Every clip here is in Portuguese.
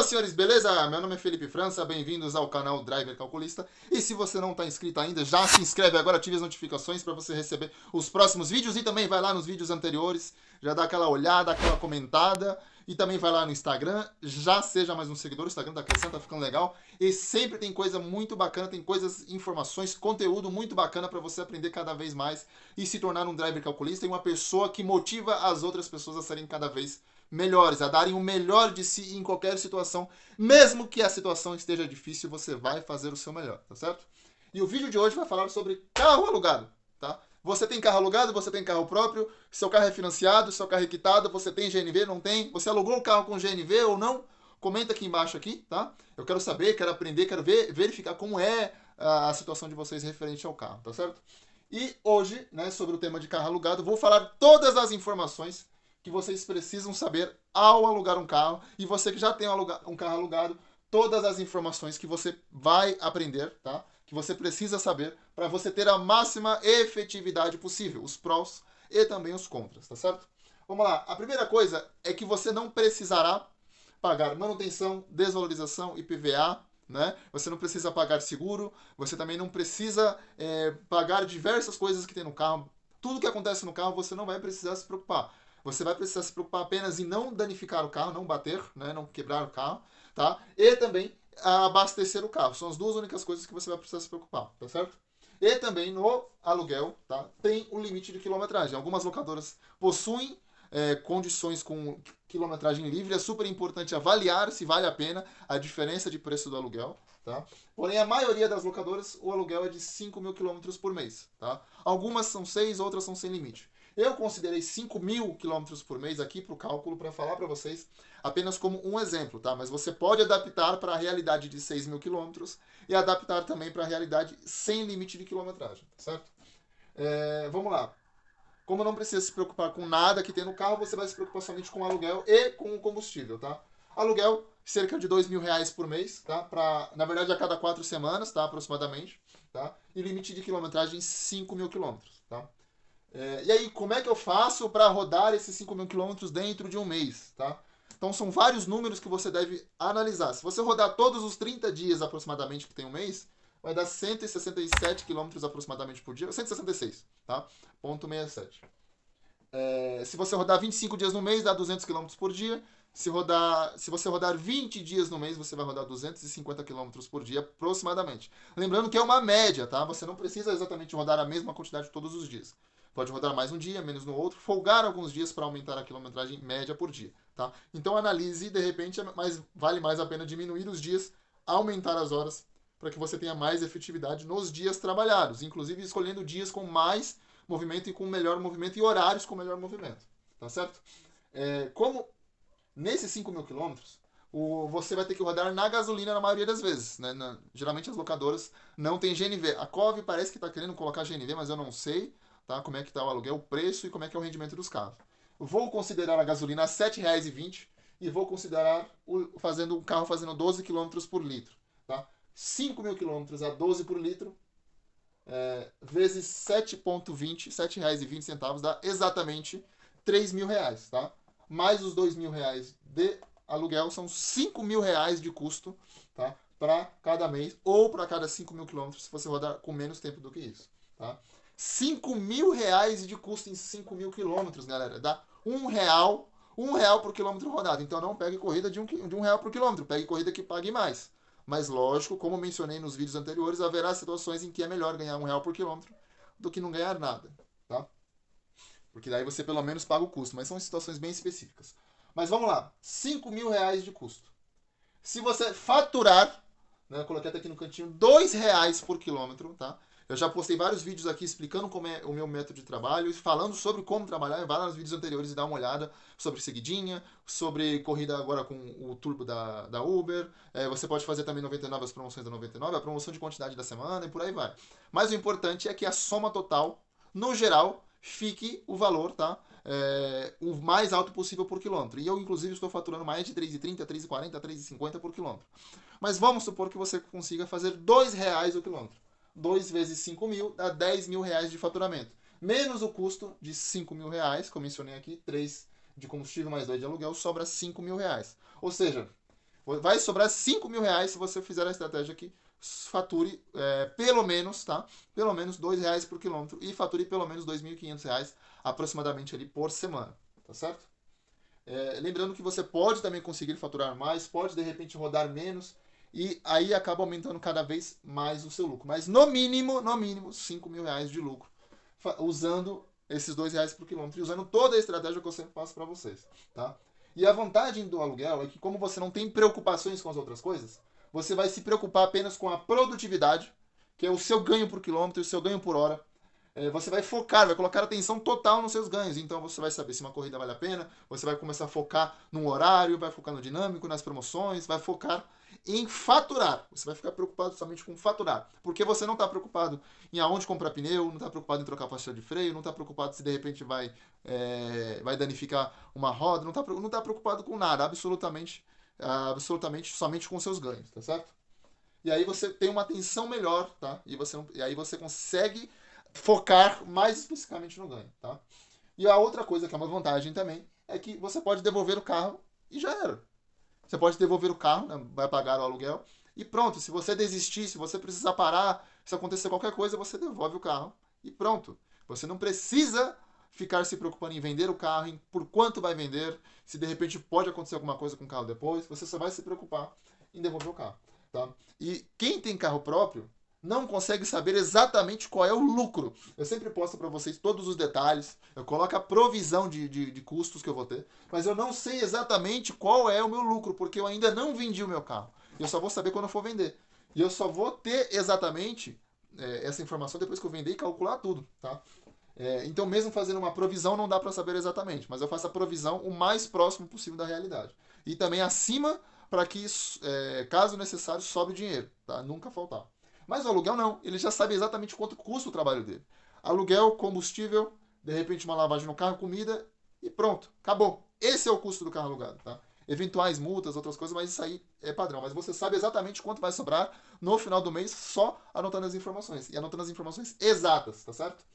senhores, beleza? Meu nome é Felipe França, bem-vindos ao canal Driver Calculista. E se você não está inscrito ainda, já se inscreve agora, ative as notificações para você receber os próximos vídeos e também vai lá nos vídeos anteriores, já dá aquela olhada, aquela comentada e também vai lá no Instagram, já seja mais um seguidor, o Instagram tá crescendo, tá ficando legal e sempre tem coisa muito bacana, tem coisas, informações, conteúdo muito bacana para você aprender cada vez mais e se tornar um Driver Calculista e uma pessoa que motiva as outras pessoas a serem cada vez melhores, a darem o melhor de si em qualquer situação, mesmo que a situação esteja difícil, você vai fazer o seu melhor, tá certo? E o vídeo de hoje vai falar sobre carro alugado, tá? Você tem carro alugado, você tem carro próprio, seu carro é financiado, seu carro é quitado, você tem GNV, não tem? Você alugou um carro com GNV ou não? Comenta aqui embaixo aqui, tá? Eu quero saber, quero aprender, quero verificar como é a situação de vocês referente ao carro, tá certo? E hoje, né, sobre o tema de carro alugado, vou falar todas as informações que vocês precisam saber ao alugar um carro. E você que já tem um carro alugado, todas as informações que você vai aprender, tá? Que você precisa saber para você ter a máxima efetividade possível. Os prós e também os contras, tá certo? Vamos lá. A primeira coisa é que você não precisará pagar manutenção, desvalorização e IPVA, né? Você não precisa pagar seguro, você também não precisa pagar diversas coisas que tem no carro. Tudo que acontece no carro você não vai precisar se preocupar. Você vai precisar se preocupar apenas em não danificar o carro, não bater, né, não quebrar o carro, tá? E também abastecer o carro. São as duas únicas coisas que você vai precisar se preocupar, tá certo? E também no aluguel, tá? Tem um limite de quilometragem. Algumas locadoras possuem condições com quilometragem livre. É super importante avaliar se vale a pena a diferença de preço do aluguel, tá? Porém, a maioria das locadoras, o aluguel é de 5 mil quilômetros por mês, tá? Algumas são 6, outras são sem limite. Eu considerei 5 mil quilômetros por mês aqui para o cálculo, para falar para vocês, apenas como um exemplo, tá? Mas você pode adaptar para a realidade de 6 mil quilômetros e adaptar também para a realidade sem limite de quilometragem, tá certo? Vamos lá. Como não precisa se preocupar com nada que tem no carro, você vai se preocupar somente com o aluguel e com o combustível, tá? Aluguel, cerca de R$ 2.000 por mês, tá? Na verdade, a cada 4 semanas, tá? Aproximadamente, tá? E limite de quilometragem 5 mil quilômetros, tá? E aí, como é que eu faço para rodar esses 5 mil quilômetros dentro de um mês, tá? Então, são vários números que você deve analisar. Se você rodar todos os 30 dias aproximadamente que tem um mês, vai dar 167 quilômetros aproximadamente por dia, 166, tá? Ponto 67. Se você rodar 25 dias no mês, dá 200 quilômetros por dia. Se você rodar 20 dias no mês, você vai rodar 250 quilômetros por dia aproximadamente. Lembrando que é uma média, tá? Você não precisa exatamente rodar a mesma quantidade todos os dias. Pode rodar mais um dia, menos no outro, folgar alguns dias para aumentar a quilometragem média por dia, tá? Então analise, de repente, vale mais a pena diminuir os dias, aumentar as horas, para que você tenha mais efetividade nos dias trabalhados, inclusive escolhendo dias com mais movimento e com melhor movimento e horários com melhor movimento, tá certo? Como nesses 5 mil quilômetros, você vai ter que rodar na gasolina na maioria das vezes, né? Geralmente as locadoras não tem GNV. A COV parece que está querendo colocar GNV, mas eu não sei, tá? Como é que está o aluguel, o preço e como é que é o rendimento dos carros. Vou considerar a gasolina a R$ 7,20 e vou considerar o carro fazendo 12 km por litro, tá? 5 mil quilômetros a 12 por litro, vezes 7,20, R$ 7,20 dá exatamente R$ 3.000, tá? Mais os R$ 2.000 de aluguel, são R$ 5.000 de custo, tá? Para cada mês ou para cada 5 mil quilômetros, se você rodar com menos tempo do que isso, tá? R$ 5.000 de custo em 5 mil quilômetros, galera. Dá R$ 1 por quilômetro rodado. Então não pegue corrida de R$ 1 por quilômetro, pegue corrida que pague mais. Mas lógico, como mencionei nos vídeos anteriores, haverá situações em que é melhor ganhar R$ 1 por quilômetro do que não ganhar nada, tá? Porque daí você pelo menos paga o custo, mas são situações bem específicas. Mas vamos lá, R$ 5.000 de custo. Se você faturar, né, eu coloquei até aqui no cantinho, R$ 2 por quilômetro, tá? Eu já postei vários vídeos aqui explicando como é o meu método de trabalho, falando sobre como trabalhar. Vai lá nos vídeos anteriores e dá uma olhada sobre seguidinha, sobre corrida agora com o turbo da Uber. Você pode fazer também 99, as promoções da 99, a promoção de quantidade da semana e por aí vai. Mas o importante é que a soma total, no geral, fique o valor, tá? O mais alto possível por quilômetro. E eu, inclusive, estou faturando mais de R$ 3,30, R$ 3,40, R$ 3,50 por quilômetro. Mas vamos supor que você consiga fazer R$ 2 o quilômetro. 2 vezes 5 mil dá R$ 10.000 de faturamento. Menos o custo de R$ 5.000, como mencionei aqui, 3 de combustível mais 2 de aluguel, sobra R$ 5.000. Ou seja, Vai sobrar 5 mil reais se você fizer a estratégia que fature pelo menos, tá? Pelo menos R$ 2 por quilômetro e fature pelo menos R$ 2.500 aproximadamente ali por semana, tá certo? Lembrando que você pode também conseguir faturar mais, pode de repente rodar menos e aí acaba aumentando cada vez mais o seu lucro. Mas no mínimo, 5 mil reais de lucro usando esses R$ 2 por quilômetro e usando toda a estratégia que eu sempre passo para vocês, tá? E a vantagem do aluguel é que como você não tem preocupações com as outras coisas, você vai se preocupar apenas com a produtividade, que é o seu ganho por quilômetro e o seu ganho por hora. Você vai focar, vai colocar atenção total nos seus ganhos. Então você vai saber se uma corrida vale a pena, você vai começar a focar no horário, vai focar no dinâmico, nas promoções, vai focar em faturar. Você vai ficar preocupado somente com faturar. Porque você não está preocupado em aonde comprar pneu, não está preocupado em trocar pastilha de freio, não está preocupado se de repente vai danificar uma roda, não está preocupado com nada, absolutamente somente com seus ganhos, tá certo? E aí você tem uma atenção melhor, tá? E aí você consegue focar mais especificamente no ganho, tá? E a outra coisa que é uma vantagem também é que você pode devolver o carro e já era. Você pode devolver o carro, né, vai pagar o aluguel e pronto. Se você desistir, se você precisar parar, se acontecer qualquer coisa, você devolve o carro e pronto. Você não precisa ficar se preocupando em vender o carro, em por quanto vai vender, se de repente pode acontecer alguma coisa com o carro depois, você só vai se preocupar em devolver o carro, tá? E quem tem carro próprio não consegue saber exatamente qual é o lucro. Eu sempre posto para vocês todos os detalhes, eu coloco a provisão de custos que eu vou ter, mas eu não sei exatamente qual é o meu lucro, porque eu ainda não vendi o meu carro. Eu só vou saber quando eu for vender. E eu só vou ter exatamente essa informação depois que eu vender e calcular tudo, tá? Então, mesmo fazendo uma provisão, não dá para saber exatamente, mas eu faço a provisão o mais próximo possível da realidade. E também acima, para que, caso necessário, sobre dinheiro, tá? Nunca faltar. Mas o aluguel não, ele já sabe exatamente quanto custa o trabalho dele. Aluguel, combustível, de repente uma lavagem no carro, comida e pronto, acabou. Esse é o custo do carro alugado, tá? Eventuais multas, outras coisas, mas isso aí é padrão. Mas você sabe exatamente quanto vai sobrar no final do mês só anotando as informações. E anotando as informações exatas, tá certo?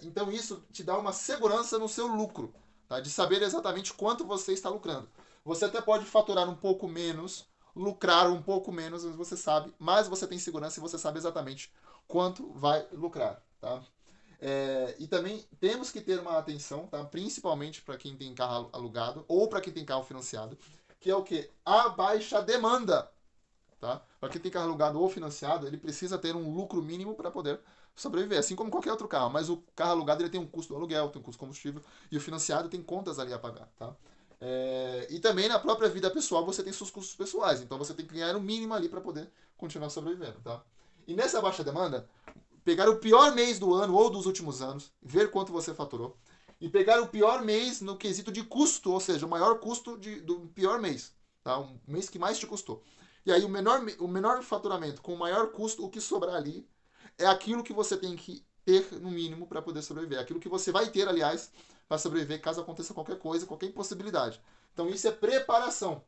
Então isso te dá uma segurança no seu lucro, tá? De saber exatamente quanto você está lucrando. Você até pode faturar um pouco menos, lucrar um pouco menos, mas você tem segurança e você sabe exatamente quanto vai lucrar, tá? E também temos que ter uma atenção, tá? Principalmente para quem tem carro alugado ou para quem tem carro financiado, que é o que? A baixa demanda, tá? Para quem tem carro alugado ou financiado, ele precisa ter um lucro mínimo para poder sobreviver, assim como qualquer outro carro. Mas o carro alugado ele tem um custo do aluguel, tem um custo de combustível, e o financiado tem contas ali a pagar, tá? E também na própria vida pessoal você tem seus custos pessoais, então você tem que ganhar o mínimo ali para poder continuar sobrevivendo, tá? E nessa baixa demanda, pegar o pior mês do ano ou dos últimos anos, ver quanto você faturou, e pegar o pior mês no quesito de custo, ou seja, o maior custo do pior mês, tá? Um mês que mais te custou. E aí o menor faturamento com o maior custo, o que sobrar ali, é aquilo que você tem que ter no mínimo para poder sobreviver. Aquilo que você vai ter, aliás, para sobreviver caso aconteça qualquer coisa, qualquer impossibilidade. Então isso é preparação,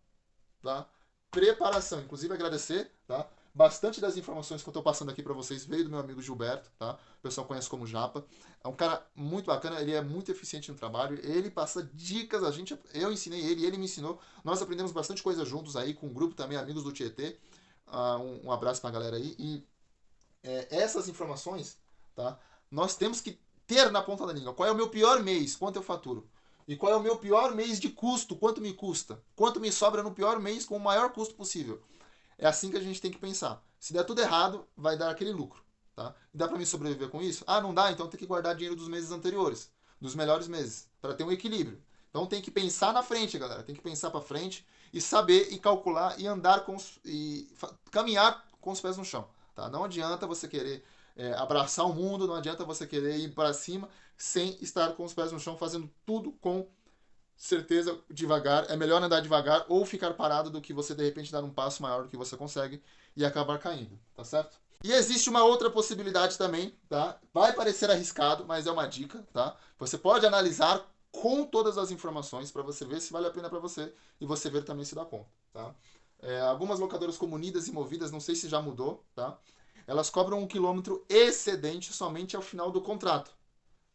tá? Preparação. Inclusive agradecer, tá? Bastante das informações que eu estou passando aqui para vocês veio do meu amigo Gilberto, tá? O pessoal conhece como Japa. É um cara muito bacana, ele é muito eficiente no trabalho, ele passa dicas, eu ensinei ele me ensinou. Nós aprendemos bastante coisa juntos aí, com um grupo também, amigos do Tietê. Um abraço para a galera aí. E essas informações, tá? Nós temos que ter na ponta da língua. Qual é o meu pior mês? Quanto eu faturo? E qual é o meu pior mês de custo? Quanto me custa? Quanto me sobra no pior mês com o maior custo possível? É assim que a gente tem que pensar. Se der tudo errado, vai dar aquele lucro, tá? Dá para me sobreviver com isso? Ah, não dá? Então tem que guardar dinheiro dos meses anteriores, dos melhores meses, para ter um equilíbrio. Então tem que pensar na frente, galera. Tem que pensar para frente e saber e calcular e andar caminhar com os pés no chão. Tá? Não adianta você querer abraçar o mundo, não adianta você querer ir para cima sem estar com os pés no chão, fazendo tudo com certeza devagar. É melhor andar devagar ou ficar parado do que você de repente dar um passo maior do que você consegue e acabar caindo, tá certo? E existe uma outra possibilidade também, tá? Vai parecer arriscado, mas é uma dica, tá? Você pode analisar com todas as informações para você ver se vale a pena para você e você ver também se dá conta, tá? Algumas locadoras como Unidas e Movidas, não sei se já mudou, tá? Elas cobram um quilômetro excedente somente ao final do contrato,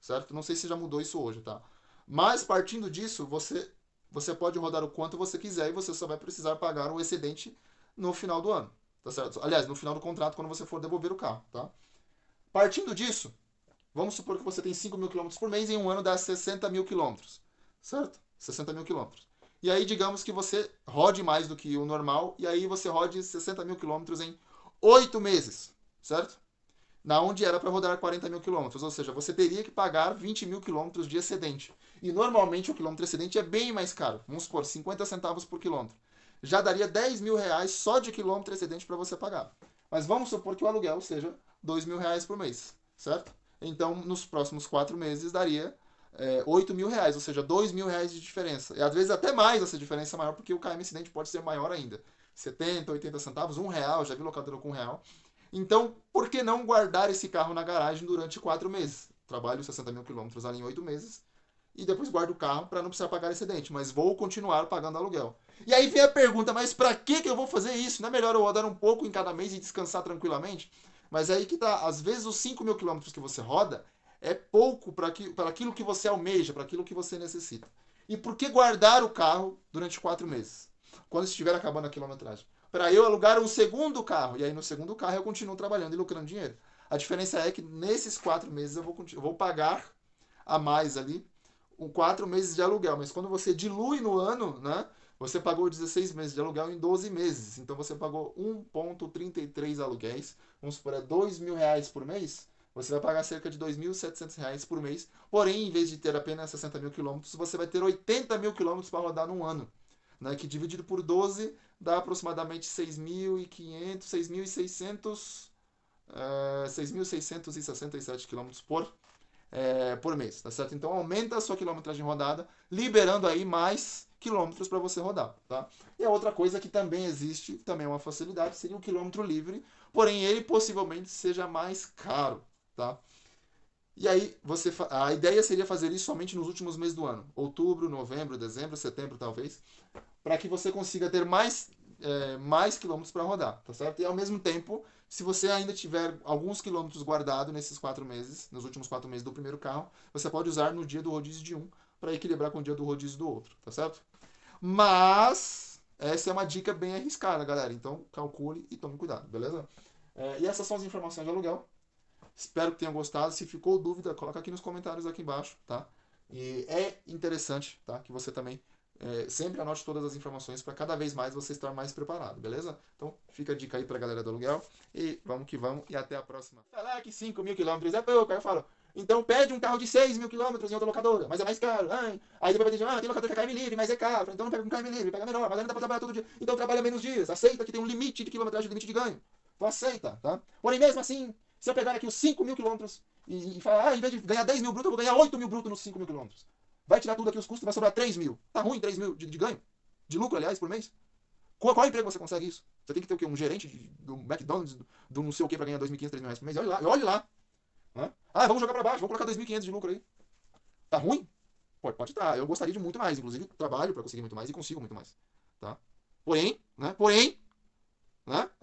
certo? Não sei se já mudou isso hoje, tá? Mas partindo disso, você você pode rodar o quanto você quiser e você só vai precisar pagar o excedente no final do ano, tá certo? Aliás, no final do contrato, quando você for devolver o carro, tá? Partindo disso, vamos supor que você tem 5 mil quilômetros por mês e em um ano dá 60 mil quilômetros, certo? 60 mil quilômetros. E aí, digamos que você rode mais do que o normal, e aí você rode 60 mil quilômetros em 8 meses, certo? Na onde era para rodar 40 mil quilômetros, ou seja, você teria que pagar 20 mil quilômetros de excedente. E normalmente o quilômetro excedente é bem mais caro, vamos supor, 50 centavos por quilômetro. Já daria 10 mil reais só de quilômetro excedente para você pagar. Mas vamos supor que o aluguel seja 2 mil reais por mês, certo? Então, nos próximos 4 meses daria 8 mil reais, ou seja, 2 mil reais de diferença. E às vezes até mais essa diferença maior, porque o KM excedente pode ser maior ainda. 70, 80 centavos, R$1, já vi locadora com R$1. Então, por que não guardar esse carro na garagem durante 4 meses? Trabalho 60 mil quilômetros ali em 8 meses e depois guardo o carro para não precisar pagar excedente, mas vou continuar pagando aluguel. E aí vem a pergunta, mas para que eu vou fazer isso? Não é melhor eu rodar um pouco em cada mês e descansar tranquilamente? Mas é aí que tá, às vezes os 5 mil quilômetros que você roda é pouco para aquilo que você almeja, para aquilo que você necessita. E por que guardar o carro durante 4 meses? Quando estiver acabando a quilometragem? Para eu alugar um segundo carro. E aí no segundo carro eu continuo trabalhando e lucrando dinheiro. A diferença é que nesses 4 meses eu vou pagar a mais ali 4 meses de aluguel. Mas quando você dilui no ano, né? Você pagou 16 meses de aluguel em 12 meses. Então você pagou 1,33 aluguéis. Vamos supor, é 2 mil reais por mês. Você vai pagar cerca de 2.700 reais por mês. Porém, em vez de ter apenas 60 mil quilômetros, você vai ter 80 mil quilômetros para rodar num ano. Né, que dividido por 12 dá aproximadamente 6.500, 6.600, 6.667 quilômetros por mês, tá certo? Então aumenta a sua quilometragem rodada, liberando aí mais quilômetros para você rodar, tá? E a outra coisa que também existe, também é uma facilidade, seria o quilômetro livre, porém ele possivelmente seja mais caro, tá? E aí a ideia seria fazer isso somente nos últimos meses do ano, outubro, novembro, dezembro, setembro talvez, para que você consiga ter mais quilômetros para rodar, tá certo? E ao mesmo tempo, se você ainda tiver alguns quilômetros guardados nesses 4 meses, nos últimos 4 meses do primeiro carro, você pode usar no dia do rodízio de um para equilibrar com o dia do rodízio do outro, tá certo? Mas essa é uma dica bem arriscada, galera. Então calcule e tome cuidado, beleza? E essas são as informações de aluguel. Espero que tenham gostado. Se ficou dúvida, coloca aqui nos comentários aqui embaixo, tá? E é interessante, tá? Que você também sempre anote todas as informações para cada vez mais você estar mais preparado, beleza? Então fica a dica aí pra galera do aluguel e vamos que vamos e até a próxima. Falar que 5 mil quilômetros é pouco, aí eu falo, então pede um carro de 6 mil quilômetros em outra locadora, mas é mais caro. Ai. Aí depois vai dizer, tem locadora que é KM livre, mas é caro, então não pega um KM livre, pega menor, mas ainda dá pra trabalhar todo dia, então trabalha menos dias, aceita que tem um limite de quilometragem, limite de ganho. Então aceita, tá? Porém mesmo assim, se eu pegar aqui os 5 mil quilômetros e falar, em vez de ganhar 10 mil bruto, eu vou ganhar 8 mil bruto nos 5 mil quilômetros. Vai tirar tudo aqui os custos, vai sobrar 3 mil. Tá ruim 3 mil de ganho? De lucro, aliás, por mês? Qual emprego você consegue isso? Você tem que ter o quê? Um gerente do McDonald's, do não sei o quê, pra ganhar 2.500, 3 mil reais por mês? Olhe lá. Né? Ah, vamos jogar pra baixo, vamos colocar 2.500 de lucro aí. Tá ruim? Pode estar. Eu gostaria de muito mais. Inclusive, trabalho pra conseguir muito mais e consigo muito mais. Tá? Porém, é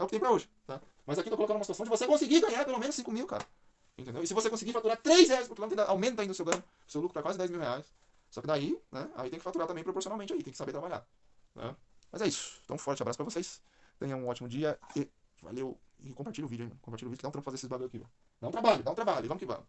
o que tem pra hoje. Tá? Mas aqui eu tô colocando uma situação de você conseguir ganhar pelo menos 5 mil, cara. Entendeu? E se você conseguir faturar 3 reais por quilômetro, aumenta ainda o seu ganho. O seu lucro para quase 10 mil reais. Só que daí, né? Aí tem que faturar também proporcionalmente aí, tem que saber trabalhar. Né? Mas é isso. Então, um forte abraço pra vocês. Tenham um ótimo dia e valeu. E compartilha o vídeo, hein? Compartilha o vídeo que dá um trampo fazer esses bagulho aqui, ó. Dá um trabalho. Vamos que vamos.